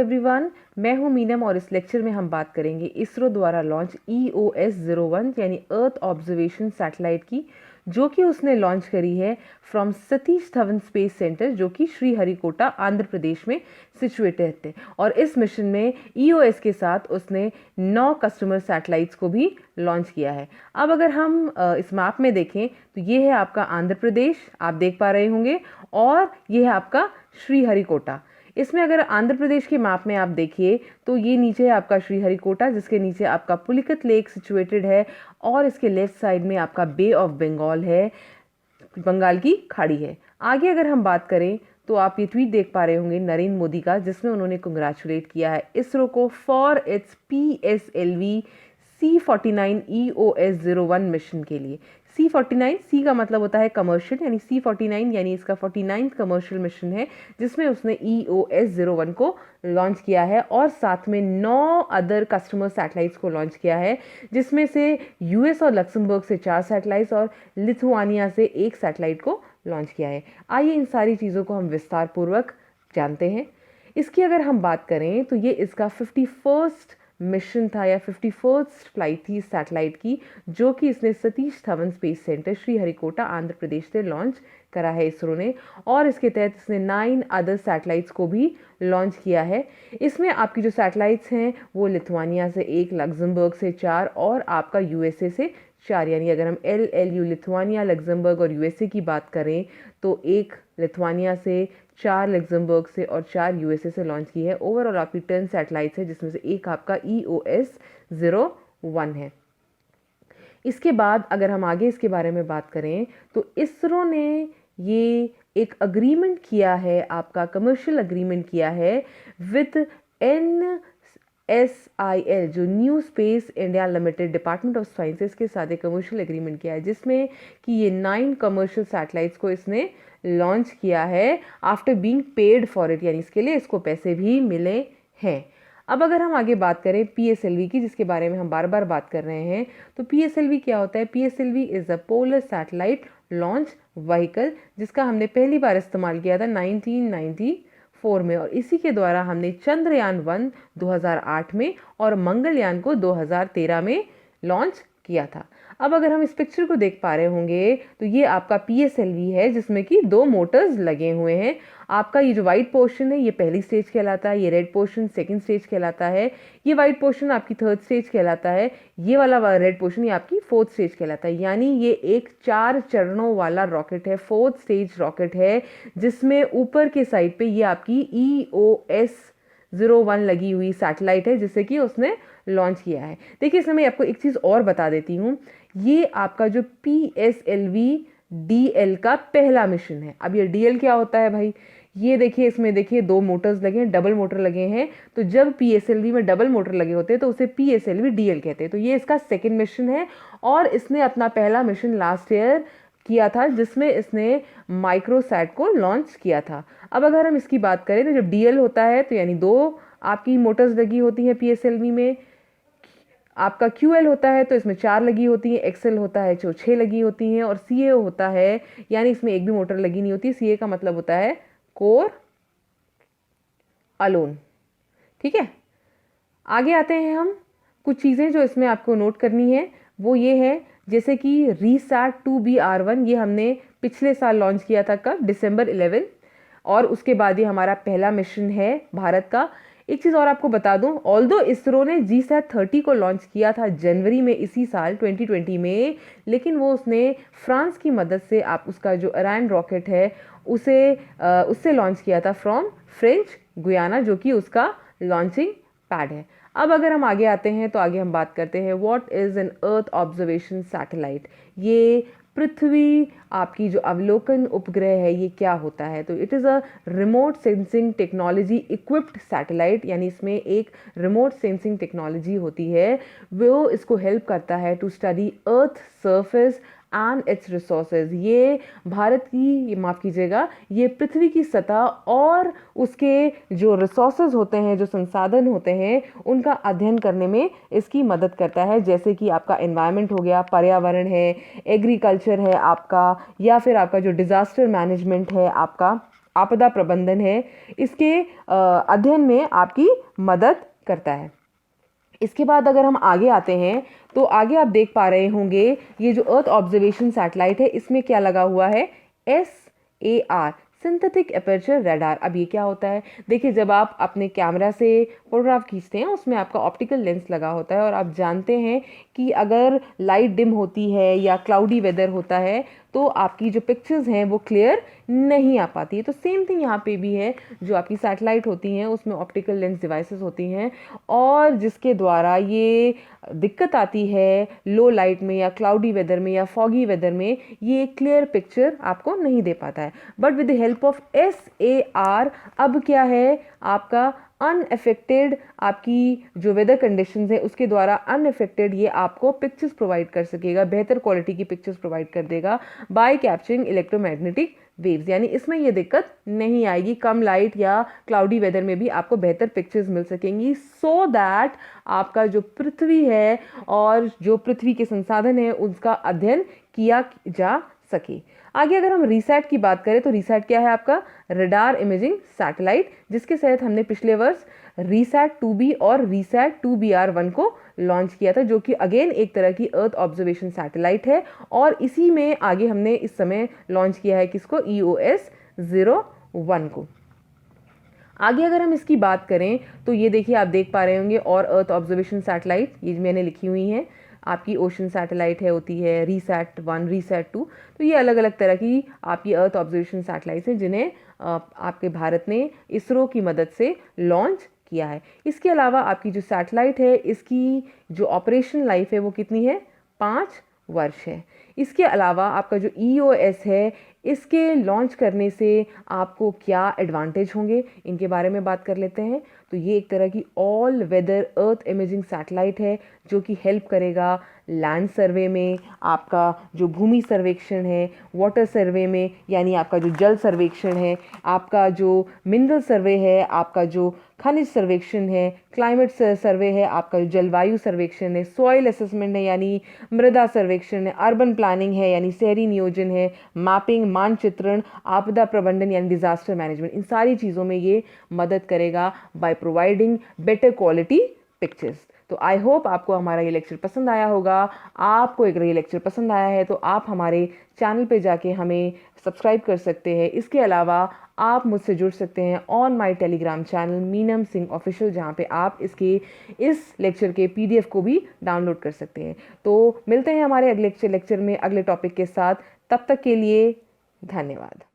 Everyone, मैं हूं मीनम और इस लेक्चर में हम बात करेंगे इसरो द्वारा लॉन्च EOS-01 यानी अर्थ ऑब्जर्वेशन सैटेलाइट की, जो कि उसने लॉन्च करी है from Satish Dhawan space centre, जो कि श्रीहरिकोटा आंध्र प्रदेश में सिचुएटेड है। और इस मिशन में EOS के साथ उसने 9 कस्टमर सैटेलाइट्स को भी लॉन्च किया है। अब अगर हम इस मैप में देखें तो ये है आपका आंध्र प्रदेश, आप देख पा रहे होंगे, और ये है आपका श्रीहरिकोटा। इसमें अगर आंध्र प्रदेश के मैप में आप देखिए तो ये नीचे है आपका श्रीहरिकोटा, जिसके नीचे आपका पुलिकत लेक सिचुएटेड है, और इसके लेफ्ट साइड में आपका बे ऑफ बंगाल है, बंगाल की खाड़ी है। आगे अगर हम बात करें तो आप ये ट्वीट देख पा रहे होंगे नरेंद्र मोदी का, जिसमें उन्होंने कंग्रेचुलेट किया है इसरो को for its PSLV C49 EOS-01 mission के लिए। C49, C का मतलब होता है कमर्शियल, यानी C49 यानी इसका 49th कमर्शियल मिशन है, जिसमें उसने EOS-01 को लॉन्च किया है और साथ में 9 अदर कस्टमर सैटेलाइट्स को लॉन्च किया है, जिसमें से US और लक्समबर्ग से 4 सैटेलाइट्स और लिथुआनिया से 1 सैटेलाइट को लॉन्च किया है। आइए इन सारी चीज़ों को हम विस्तार पूर्वक जानते हैं। इसकी अगर हम बात करें तो ये इसका 51st मिशन था या 51st फ्लाइट थी इस सैटेलाइट की, जो कि इसने सतीश धवन स्पेस सेंटर श्रीहरिकोटा आंध्र प्रदेश से लॉन्च करा है इसरो ने, और इसके तहत इसने 9 अदर सैटेलाइट्स को भी लॉन्च किया है। इसमें आपकी जो सैटेलाइट्स हैं वो लिथुआनिया से 1, लक्समबर्ग से 4 और आपका USA से 4, यानी अगर हम LLU लिथुआनिया, लक्समबर्ग और USA की बात करें तो 1 लिथुआनिया से, 4 लक्समबर्ग से और 4 USA से लॉन्च की है। ओवरऑल आपकी 10 सैटेलाइट्स है, जिसमें से 1 आपका EOS-01 है। इसके बाद अगर हम आगे इसके बारे में बात करें तो इसरो ने ये एक अग्रीमेंट किया है, आपका कमर्शियल अग्रीमेंट किया है विद NSIL, जो new space India limited department of sciences के साथ एक कमर्शियल एग्रीमेंट किया है, जिसमें कि ये 9 कमर्शियल सैटेलाइट्स को इसने लॉन्च किया है after being paid for it, यानी इसके लिए इसको पैसे भी मिले हैं। अब अगर हम आगे बात करें PSLV की, जिसके बारे में हम बार बार बात कर रहे हैं, तो PSLV क्या होता है? PSLV is a polar satellite launch vehicle, जिसका हमने पहली बार इस्तेमाल किया था 1994 में, और इसी के द्वारा हमने चंद्रयान-1 2008 में और मंगलयान को 2013 में लॉन्च किया था। अब अगर हम इस पिक्चर को देख पा रहे होंगे तो ये आपका PSLV है, जिसमें कि 2 मोटर्स लगे हुए हैं। आपका ये जो वाइट पोर्शन है ये पहली स्टेज कहलाता है, ये रेड पोर्शन सेकंड स्टेज कहलाता है, ये वाइट पोर्शन आपकी थर्ड स्टेज कहलाता है, ये वाला रेड पोर्शन ये आपकी फोर्थ स्टेज कहलाता है। यानी ये एक 4 चरणों वाला रॉकेट है, 4th स्टेज रॉकेट है, जिसमें ऊपर के साइड पे ये आपकी EOS-01 लगी हुई सैटेलाइट है, जिससे कि उसने लॉन्च किया है। देखिए इसमें मैं आपको एक चीज़ और बता देती हूँ, ये आपका जो PSLV DL का पहला मिशन है। अब ये DL क्या होता है भाई? ये देखिए, इसमें देखिए 2 मोटर्स लगे हैं, डबल मोटर लगे हैं, तो जब PSLV में डबल मोटर लगे होते हैं तो उसे PSLV DL कहते हैं। तो ये इसका सेकेंड मिशन है, और इसने अपना पहला मिशन लास्ट ईयर किया था, जिसमें इसने माइक्रोसैट को लॉन्च किया था। अब अगर हम इसकी बात करें तो जब DL होता है तो यानी 2 आपकी मोटर्स लगी होती हैं PSLV में, आपका QL होता है तो इसमें 4 लगी होती हैं, XL होता है जो 6 लगी होती हैं, और CA होता है यानी इसमें एक भी मोटर लगी नहीं होती। CA का मतलब होता है कोर अलोन। ठीक है, आगे आते हैं हम। कुछ चीज़ें जो इसमें आपको नोट करनी है वो ये है, जैसे कि RISAT-2BR-1 ये हमने पिछले साल लॉन्च किया था, कब? December 11, और उसके बाद ये हमारा पहला मिशन है भारत का। एक चीज़ और आपको बता दूं, ऑल्दो इसरो ने GSAT-30 को लॉन्च किया था जनवरी में इसी साल 2020 में, लेकिन वो उसने फ्रांस की मदद से आप उसका जो अरान रॉकेट है उससे लॉन्च किया था फ्रॉम फ्रेंच गुयाना, जो कि उसका लॉन्चिंग पैड है। अब अगर हम आगे आते हैं तो आगे हम बात करते हैं what is an earth observation satellite. ये पृथ्वी आपकी जो अवलोकन उपग्रह है ये क्या होता है? तो it is a remote sensing technology equipped satellite, यानी इसमें एक रिमोट सेंसिंग टेक्नोलॉजी होती है, वो इसको हेल्प करता है to study earth surface and its resources. ये भारत की, ये माफ़ कीजिएगा, ये पृथ्वी की सतह और उसके जो रिसोर्सेज होते हैं, जो संसाधन होते हैं, उनका अध्ययन करने में इसकी मदद करता है। जैसे कि आपका एनवायरनमेंट हो गया, पर्यावरण है, एग्रीकल्चर है आपका, या फिर आपका जो डिज़ास्टर मैनेजमेंट है आपका, आपदा प्रबंधन है, इसके अध्ययन में आपकी मदद करता है। इसके बाद अगर हम आगे आते हैं तो आगे आप देख पा रहे होंगे ये जो अर्थ ऑब्जर्वेशन सैटेलाइट है इसमें क्या लगा हुआ है, SAR, सिंथेटिक एपर्चर रडार। अब ये क्या होता है, देखिए जब आप अपने कैमरा से फोटोग्राफ खींचते हैं उसमें आपका ऑप्टिकल लेंस लगा होता है और आप जानते हैं कि अगर लाइट डिम होती है या क्लाउडी वेदर होता है तो आपकी जो पिक्चर्स हैं वो क्लियर नहीं आ पाती है। तो सेम थिंग यहाँ पे भी है, जो आपकी सैटेलाइट होती हैं उसमें ऑप्टिकल लेंस डिवाइसेस होती हैं और जिसके द्वारा ये दिक्कत आती है लो लाइट में या क्लाउडी वेदर में या फॉगी वेदर में, ये क्लियर पिक्चर आपको नहीं दे पाता है। But with the help of SAR अब क्या है, आपका अनअफेक्टेड, आपकी जो वेदर कंडीशंस है उसके द्वारा अनअफेक्टेड ये आपको पिक्चर्स प्रोवाइड कर सकेगा, बेहतर क्वालिटी की पिक्चर्स प्रोवाइड कर देगा बाय कैप्चरिंग इलेक्ट्रोमैग्नेटिक वेव्स। यानी इसमें ये दिक्कत नहीं आएगी, कम लाइट या क्लाउडी वेदर में भी आपको बेहतर पिक्चर्स मिल सकेंगी, सो दैट आपका जो पृथ्वी है और जो पृथ्वी के संसाधन है उसका अध्ययन किया जा सके। आगे अगर हम रीसैट की बात करें तो रीसैट क्या है, आपका रडार इमेजिंग सैटेलाइट, जिसके तहत हमने पिछले वर्ष रीसैट 2B और रीसैट 2BR1 को लॉन्च किया था, जो कि अगेन एक तरह की अर्थ ऑब्जर्वेशन सैटेलाइट है और इसी में आगे हमने इस समय लॉन्च किया है किसको, EOS-01 को। आगे अगर हम इसकी बात करें तो ये देखिए आप देख पा रहे होंगे और अर्थ ऑब्जर्वेशन सैटेलाइट ये मैंने लिखी हुई हैं, आपकी ओशन सैटेलाइट है होती है, रीसैट 1, रीसैट 2, तो ये अलग अलग तरह की आपकी अर्थ ऑब्जर्वेशन सैटेलाइट्स हैं जिन्हें आपके भारत ने इसरो की मदद से लॉन्च किया है। इसके अलावा आपकी जो सैटेलाइट है इसकी जो ऑपरेशन लाइफ है वो कितनी है, 5 वर्ष है। इसके अलावा आपका जो EOS है इसके लॉन्च करने से आपको क्या एडवांटेज होंगे इनके बारे में बात कर लेते हैं। तो ये एक तरह की all weather earth imaging satellite है जो कि हेल्प करेगा लैंड सर्वे में, आपका जो भूमि सर्वेक्षण है, वाटर सर्वे में यानी आपका जो जल सर्वेक्षण है, आपका जो मिनरल सर्वे है, आपका जो खनिज सर्वेक्षण है, क्लाइमेट सर्वे है, आपका जो जलवायु सर्वेक्षण है, सॉइल असेसमेंट है यानी मृदा सर्वेक्षण है, अर्बन प्लानिंग है यानी शहरी नियोजन है, मैपिंग, मानचित्रण, आपदा प्रबंधन यानी डिजास्टर मैनेजमेंट, इन सारी चीज़ों में ये मदद करेगा by providing better quality pictures. तो आई होप आपको हमारा ये लेक्चर पसंद आया होगा। आपको अगर ये लेक्चर पसंद आया है तो आप हमारे चैनल पे जाके हमें सब्सक्राइब कर सकते हैं। इसके अलावा आप मुझसे जुड़ सकते हैं on my Telegram channel Meenam Singh official, जहाँ पे आप इस लेक्चर के PDF को भी डाउनलोड कर सकते हैं। तो मिलते हैं हमारे अगले लेक्चर में अगले टॉपिक के साथ, तब तक के लिए धन्यवाद।